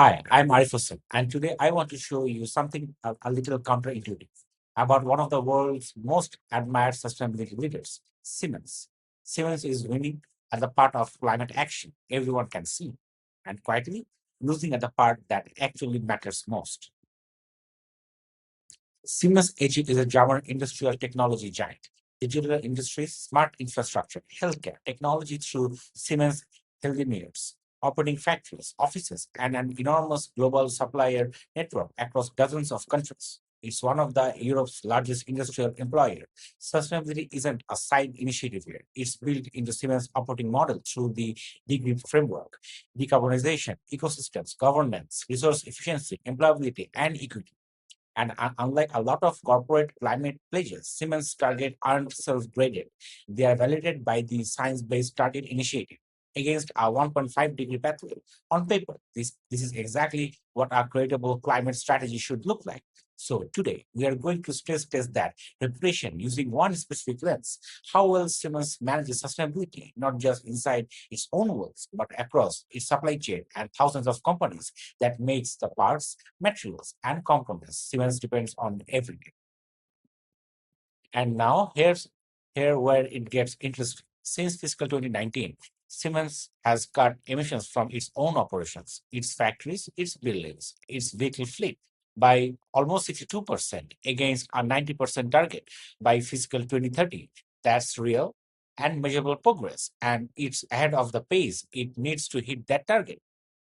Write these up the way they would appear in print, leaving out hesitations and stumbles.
Hi, I'm Arif Hussain, and today I want to show you something a little counterintuitive about one of the world's most admired sustainability leaders, Siemens. Siemens is winning at the part of climate action everyone can see, and quietly losing at the part that actually matters most. Siemens AG is a German industrial technology giant. Digital industries, smart infrastructure, healthcare, technology through Siemens Healthineers, operating factories, offices, and an enormous global supplier network across dozens of countries. It's one of the Europe's largest industrial employer. Sustainability isn't a side initiative here. It's built into Siemens operating model through the degree framework, decarbonization, ecosystems, governance, resource efficiency, employability, and equity. And unlike a lot of corporate climate pledges, Siemens targets aren't self-graded. They are validated by the Science-Based Target Initiative against a 1.5-degree pathway. On paper, this is exactly what our credible climate strategy should look like. So today, we are going to stress test that reputation using one specific lens. How well Siemens manages sustainability, not just inside its own walls, but across its supply chain and thousands of companies that makes the parts, materials, and components Siemens depends on every day. And now here where it gets interesting. Since fiscal 2019, Siemens has cut emissions from its own operations, its factories, its buildings, its vehicle fleet by almost 62% against a 90% target by fiscal 2030. That's real and measurable progress, and it's ahead of the pace it needs to hit that target.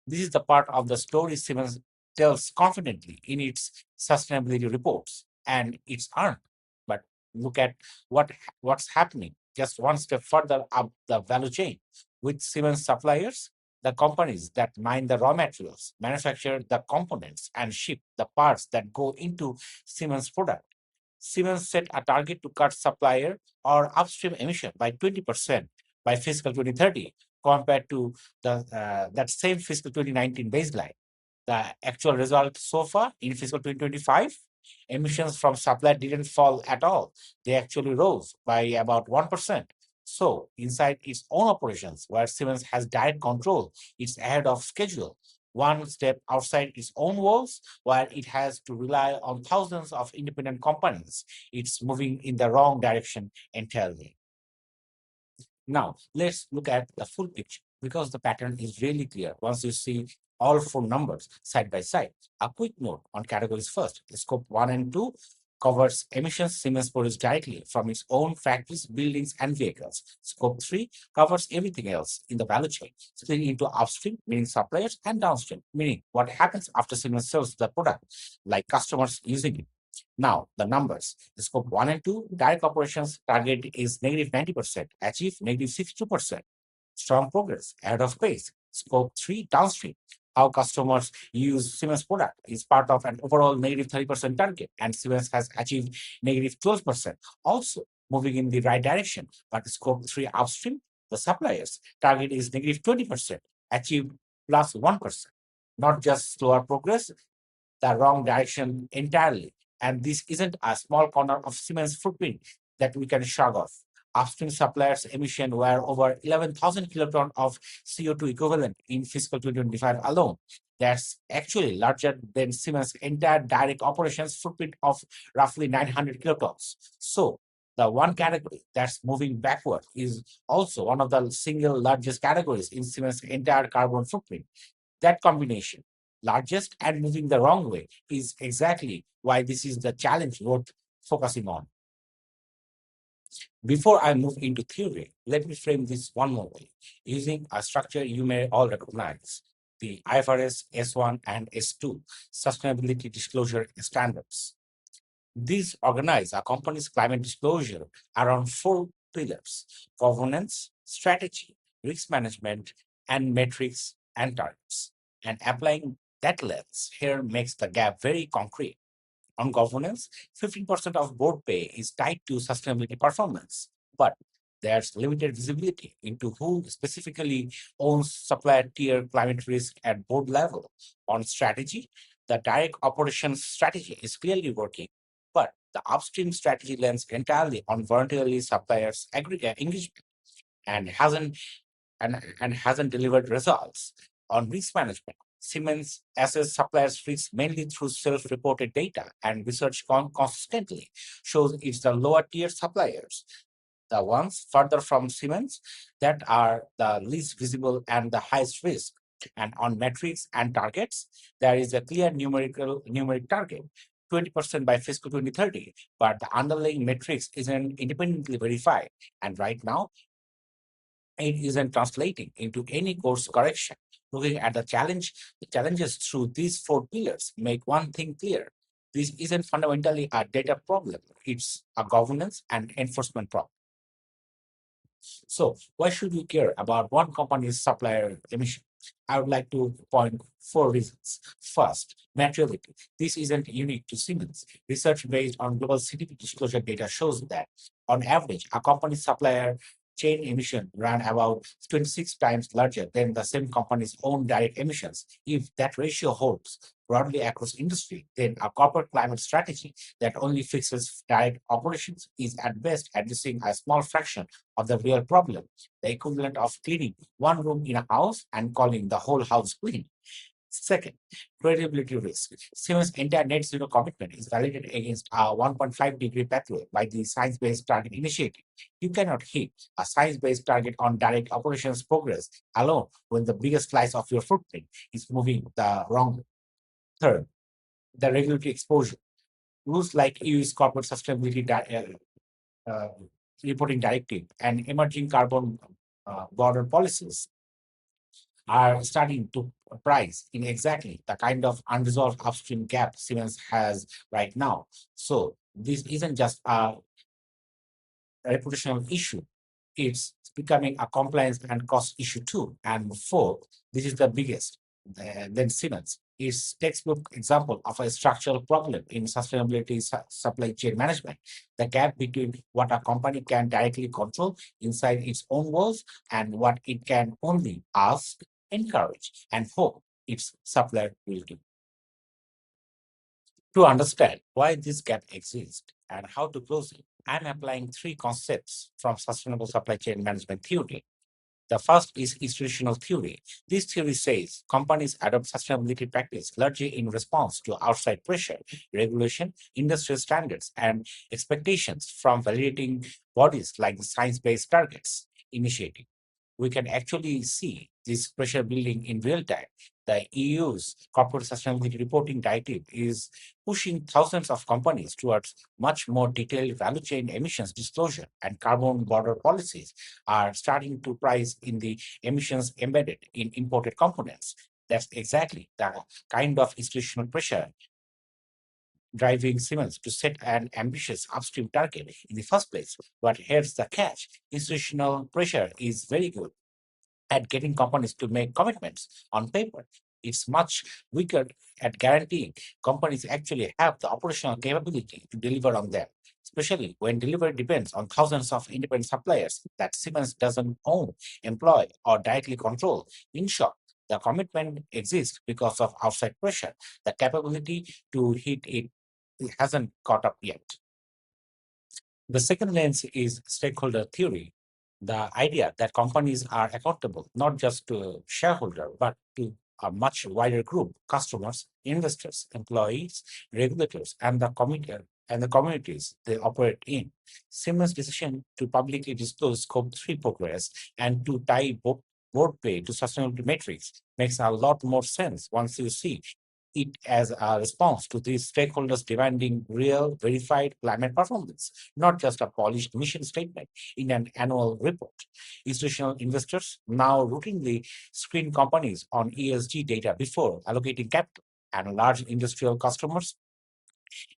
This is the part of the story Siemens tells confidently in its sustainability reports, and it's earned. But look at what's happening just one step further up the value chain with Siemens suppliers, the companies that mine the raw materials, manufacture the components, and ship the parts that go into Siemens product. Siemens set a target to cut supplier or upstream emission by 20% by fiscal 2030 compared to that same fiscal 2019 baseline. The actual result so far in fiscal 2025, emissions from supplier didn't fall at all. They actually rose by about 1%. So, inside its own operations, where Siemens has direct control, it's ahead of schedule. One step outside its own walls, where it has to rely on thousands of independent companies, it's moving in the wrong direction entirely. Now, let's look at the full picture because the pattern is really clear once you see all four numbers side by side. A quick note on categories first. Scope 1 and 2 covers emissions Siemens produces directly from its own factories, buildings, and vehicles. Scope 3 covers everything else in the value chain, split into upstream, meaning suppliers, and downstream, meaning what happens after Siemens sells the product, like customers using it. Now, the numbers. The scope 1 and 2, direct operations target is negative 90%, achieve negative 62%. Strong progress, ahead of pace. Scope 3, downstream. How customers use Siemens product is part of an overall negative 30% target, and Siemens has achieved negative 12%, also moving in the right direction. But scope 3 upstream, the suppliers target is negative 20%, achieved plus 1%. Not just slower progress, the wrong direction entirely. And this isn't a small corner of Siemens' footprint that we can shrug off. Upstream suppliers' emission were over 11,000 kilotons of CO2 equivalent in fiscal 2025 alone. That's actually larger than Siemens' entire direct operations footprint of roughly 900 kilotons. So, the one category that's moving backward is also one of the single largest categories in Siemens' entire carbon footprint. That combination, largest and moving the wrong way, is exactly why this is the challenge worth focusing on. Before I move into theory, let me frame this one more way using a structure you may all recognize, the IFRS S1 and S2 sustainability disclosure standards. These organize a company's climate disclosure around four pillars: governance, strategy, risk management, and metrics and targets. And applying that lens here makes the gap very concrete. On governance, 15% of board pay is tied to sustainability performance, but there's limited visibility into who specifically owns supplier tier climate risk at board level. On strategy, the direct operations strategy is clearly working, but the upstream strategy lends entirely on voluntarily suppliers engagement and hasn't and hasn't delivered results. On risk management, Siemens assess suppliers' risks mainly through self-reported data, and research consistently shows it's the lower tier suppliers, the ones further from Siemens, that are the least visible and the highest risk. And on metrics and targets, there is a clear numeric target, 20% by fiscal 2030, but the underlying metrics isn't independently verified. And right now, it isn't translating into any course correction. Looking at the challenges through these four pillars make one thing clear. This isn't fundamentally a data problem, it's a governance and enforcement problem. So, why should we care about one company's supplier emission? I would like to point four reasons. First, materiality. This isn't unique to Siemens. Research based on global CDP disclosure data shows that, on average, a company's supplier chain emission ran about 26 times larger than the same company's own direct emissions. If that ratio holds broadly across industry, then a corporate climate strategy that only fixes direct operations is at best addressing a small fraction of the real problem, the equivalent of cleaning one room in a house and calling the whole house clean. Second, credibility risk. Siemens' entire net zero commitment is validated against a 1.5-degree pathway by the Science Based Target Initiative. You cannot hit a science based target on direct operations progress alone when the biggest slice of your footprint is moving the wrong way. Third, the regulatory exposure. Rules like EU's corporate sustainability uh, reporting directive and emerging carbon border policies are starting to price in exactly the kind of unresolved upstream gap Siemens has right now. So this isn't just a reputational issue. It's becoming a compliance and cost issue too. And fourth, this is the biggest, then Siemens is textbook example of a structural problem in sustainability supply chain management. The gap between what a company can directly control inside its own walls and what it can only ask, encourage, and hope its supplier will do. To understand why this gap exists and how to close it, I'm applying three concepts from sustainable supply chain management theory. The first is institutional theory. This theory says companies adopt sustainability practice largely in response to outside pressure, regulation, industrial standards, and expectations from validating bodies like the Science Based Targets Initiative. We can actually see this pressure building in real time. The EU's corporate sustainability reporting directive is pushing thousands of companies towards much more detailed value chain emissions disclosure, and carbon border policies are starting to price in the emissions embedded in imported components. That's exactly the kind of institutional pressure driving Siemens to set an ambitious upstream target in the first place. But here's the catch: institutional pressure is very good at getting companies to make commitments on paper. It's much weaker at guaranteeing companies actually have the operational capability to deliver on them, especially when delivery depends on thousands of independent suppliers that Siemens doesn't own, employ, or directly control. In short, the commitment exists because of outside pressure. The capability to hit it hasn't caught up yet. The second lens is stakeholder theory, the idea that companies are accountable not just to shareholder but to a much wider group: customers, investors, employees, regulators, and the communities they operate in. Siemens' decision to publicly disclose Scope 3 progress and to tie board pay to sustainability metrics makes a lot more sense once you see it as a response to these stakeholders demanding real, verified climate performance, not just a polished mission statement in an annual report. Institutional investors now routinely screen companies on ESG data before allocating capital, and large industrial customers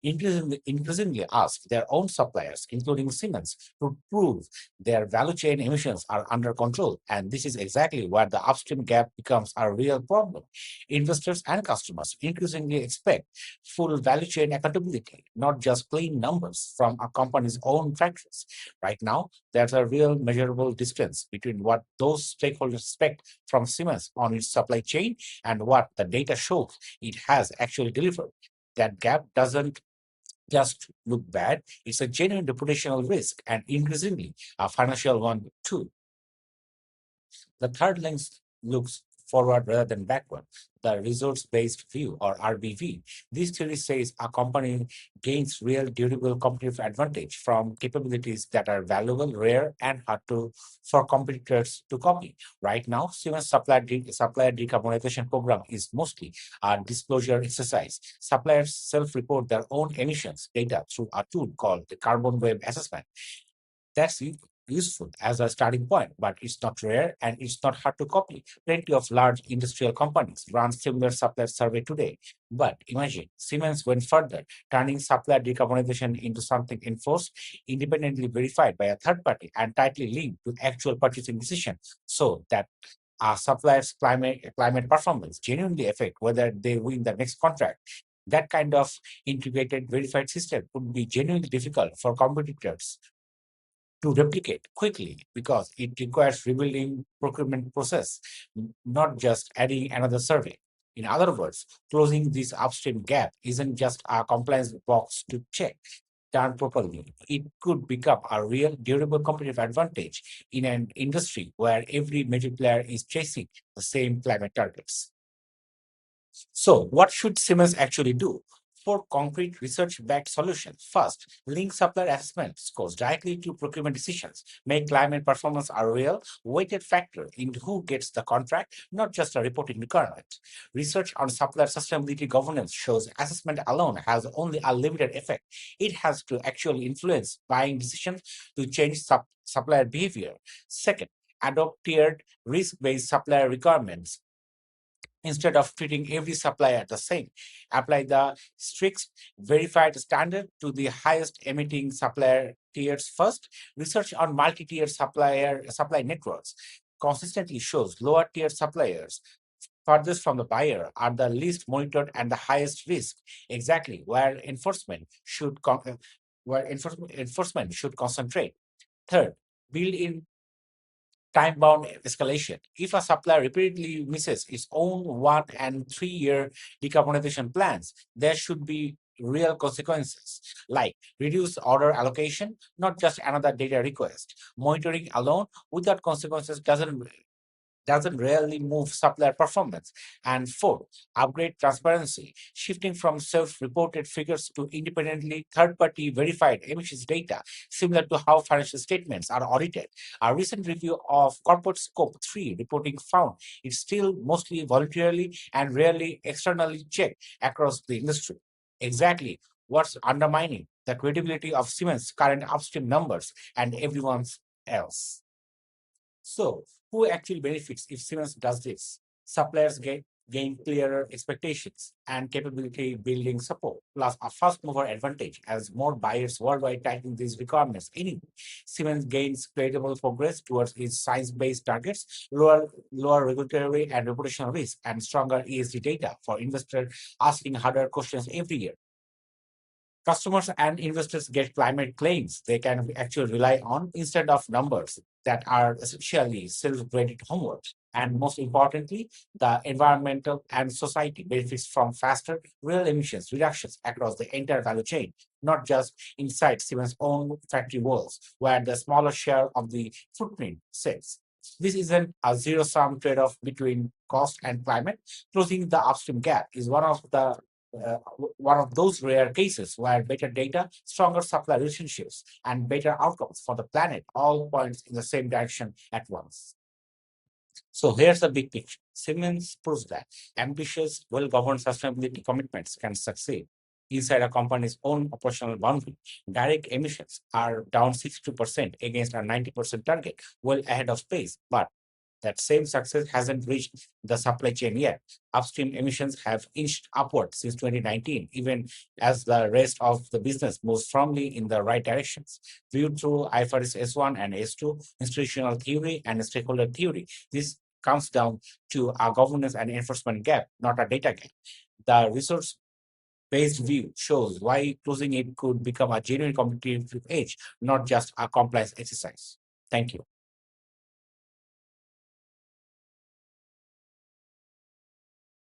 increasingly ask their own suppliers, including Siemens, to prove their value chain emissions are under control. And this is exactly where the upstream gap becomes a real problem. Investors and customers increasingly expect full value chain accountability, not just clean numbers from a company's own factories. Right now, there's a real measurable distance between what those stakeholders expect from Siemens on its supply chain and what the data shows it has actually delivered. That gap doesn't just look bad, it's a genuine reputational risk and increasingly a financial one too. The third lens looks forward rather than backward. The results-based view, or RBV. This theory says a company gains real durable competitive advantage from capabilities that are valuable, rare, and hard for competitors to copy. Right now, Siemens supplier decarbonization program is mostly a disclosure exercise. Suppliers self-report their own emissions data through a tool called the Carbon Web Assessment. That's useful as a starting point, but it's not rare and it's not hard to copy. Plenty of large industrial companies run similar supplier survey today. But imagine Siemens went further, turning supplier decarbonization into something enforced, independently verified by a third party, and tightly linked to actual purchasing decision, so that suppliers' climate performance genuinely affect whether they win the next contract. That kind of integrated verified system would be genuinely difficult for competitors to replicate quickly because it requires rebuilding procurement process, not just adding another survey. In other words, closing this upstream gap isn't just a compliance box to check. Done properly, it could become a real durable competitive advantage in an industry where every major player is chasing the same climate targets. So, what should Siemens actually do? For concrete research-backed solutions, first, link supplier assessment scores directly to procurement decisions. Make climate performance a real weighted factor in who gets the contract, not just a reporting requirement. Research on supplier sustainability governance shows assessment alone has only a limited effect. It has to actually influence buying decisions to change supplier behavior. Second, adopt tiered risk-based supplier requirements. Instead of treating every supplier the same, apply the strict verified standard to the highest emitting supplier tiers first. Research on multi-tier supply networks consistently shows lower tier suppliers farthest from the buyer are the least monitored and the highest risk. Exactly where enforcement should concentrate. Third, build in time-bound escalation. If a supplier repeatedly misses its own 1 and 3 year decarbonization plans, there should be real consequences, like reduced order allocation, not just another data request. Monitoring alone without consequences doesn't really move supplier performance. And fourth, upgrade transparency, shifting from self-reported figures to independently third-party verified emissions data, similar to how financial statements are audited. A recent review of corporate scope 3 reporting found it's still mostly voluntarily and rarely externally checked across the industry. Exactly what's undermining the credibility of Siemens' current upstream numbers and everyone's else. So, who actually benefits if Siemens does this? Suppliers gain clearer expectations and capability building support, plus a first mover advantage as more buyers worldwide tighten these requirements. Anyway, Siemens gains credible progress towards its science-based targets, lower regulatory and reputational risk, and stronger ESG data for investors asking harder questions every year. Customers and investors get climate claims they can actually rely on instead of numbers that are essentially self-graded homework. And most importantly, the environmental and society benefits from faster real emissions reductions across the entire value chain, not just inside Siemens' own factory walls, where the smaller share of the footprint sits. This isn't a zero-sum trade-off between cost and climate. Closing the upstream gap is one of those rare cases where better data, stronger supply relationships, and better outcomes for the planet all points in the same direction at once. So here's the big picture. Siemens proves that ambitious, well-governed sustainability commitments can succeed inside a company's own operational boundary. Direct emissions are down 62% against our 90% target, well ahead of pace. But that same success hasn't reached the supply chain yet. Upstream emissions have inched upward since 2019, even as the rest of the business moves firmly in the right directions. Viewed through IFRS S1 and S2, institutional theory and stakeholder theory, this comes down to a governance and enforcement gap, not a data gap. The resource based view shows why closing it could become a genuine competitive edge, not just a compliance exercise. Thank you.